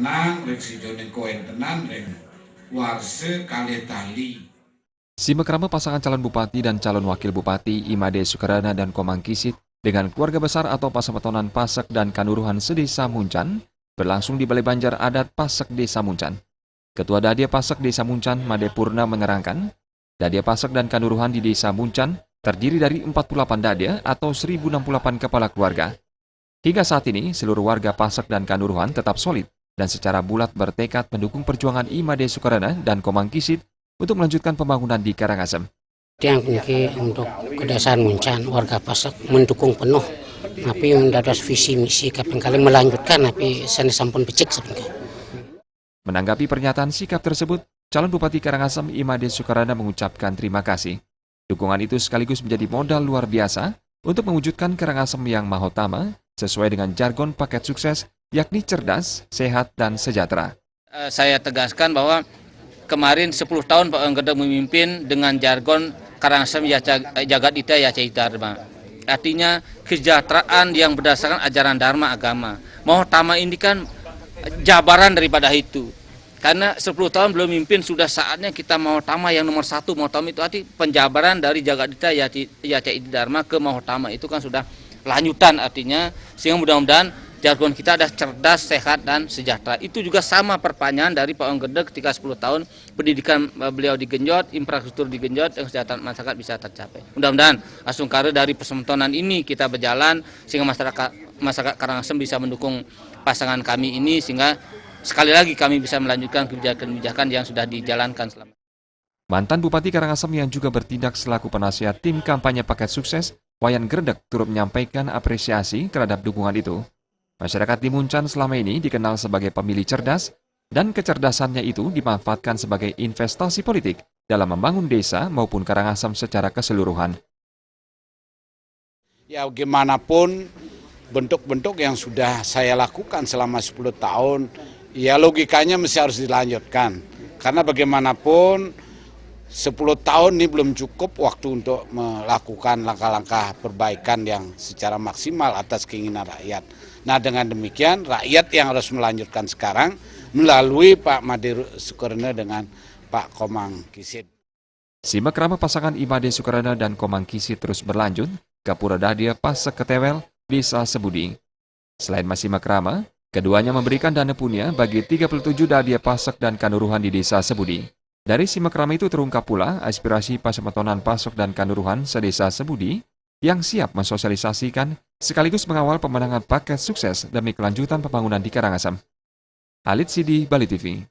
tenang, rek si Joni Koen tenang, rek warse kali tali. Simekrama pasangan calon bupati dan calon wakil bupati Imade Sukarana dan Komang Kisit dengan keluarga besar atau Pasametonan Pasek dan Kanuruhan sedesa Muncan berlangsung di Balai Banjar Adat Pasek Desa Muncan. Ketua Dadia Pasek Desa Muncan, Made Purna menerangkan, Dadia Pasek dan Kanuruhan di Desa Muncan terdiri dari 48 Dadia atau 1068 kepala keluarga. Hingga saat ini, seluruh warga Pasek dan Kanuruhan tetap solid dan secara bulat bertekad mendukung perjuangan Imade Sukarana dan Komang Kisit untuk melanjutkan pembangunan di Karangasem. Yang penting untuk kedesaan Muncan, warga Pasek mendukung penuh. Tapi mendadas visi misi kapan kali melanjutkan, tapi sana sampun becek sebenarnya. Menanggapi pernyataan sikap tersebut, calon Bupati Karangasem Imade Sukarana mengucapkan terima kasih. Dukungan itu sekaligus menjadi modal luar biasa untuk mewujudkan Karangasem yang mahotama sesuai dengan jargon paket sukses, yakni cerdas, sehat, dan sejahtera. Saya tegaskan bahwa kemarin 10 tahun Pak Anggeda memimpin dengan jargon Karangasem ya jagat ita ya cai dharma. Artinya kesejahteraan yang berdasarkan ajaran dharma agama. Mahotama ini kan jabaran daripada itu. Karena 10 tahun belum memimpin, sudah saatnya kita mahotama yang nomor 1. Mahotama itu arti penjabaran dari jagat ita ya cai dharma ke mahotama, itu kan sudah lanjutan artinya, sehingga mudah-mudahan jargon kita ada cerdas, sehat, dan sejahtera. Itu juga sama perpanjangan dari Pak Anggeda ketika 10 tahun pendidikan beliau digenjot, infrastruktur digenjot, dan kesejahteraan masyarakat bisa tercapai. Mudah-mudahan asungkara dari Pasametonan ini kita berjalan sehingga masyarakat Karangasem bisa mendukung pasangan kami ini, sehingga sekali lagi kami bisa melanjutkan kebijakan-kebijakan yang sudah dijalankan selama. Mantan Bupati Karangasem yang juga bertindak selaku penasihat tim kampanye paket sukses, Wayan Gredek turut menyampaikan apresiasi terhadap dukungan itu. Masyarakat di Muncan selama ini dikenal sebagai pemilih cerdas, dan kecerdasannya itu dimanfaatkan sebagai investasi politik dalam membangun desa maupun Karangasem secara keseluruhan. Ya bagaimanapun bentuk-bentuk yang sudah saya lakukan selama 10 tahun, ya logikanya mesti harus dilanjutkan. Karena bagaimanapun 10 tahun ini belum cukup waktu untuk melakukan langkah-langkah perbaikan yang secara maksimal atas keinginan rakyat. Nah dengan demikian rakyat yang harus melanjutkan sekarang melalui Pak Made Sukarana dengan Pak Komang Kisit. Simekrama pasangan Imade Sukarana dan Komang Kisit terus berlanjut ke Pura Dadia Pasek Ketewel, Desa Sebudi. Selain masih makrama, keduanya memberikan dana punya bagi 37 Dadia Pasek dan Kanuruhan di Desa Sebudi. Dari simekrama itu terungkap pula aspirasi Pasametonan Pasek dan Kanuruhan sedesa Sebudi yang siap mensosialisasikan sekaligus mengawal pemenangan paket sukses demi kelanjutan pembangunan di Karangasem. Halid Sidi, Bali TV.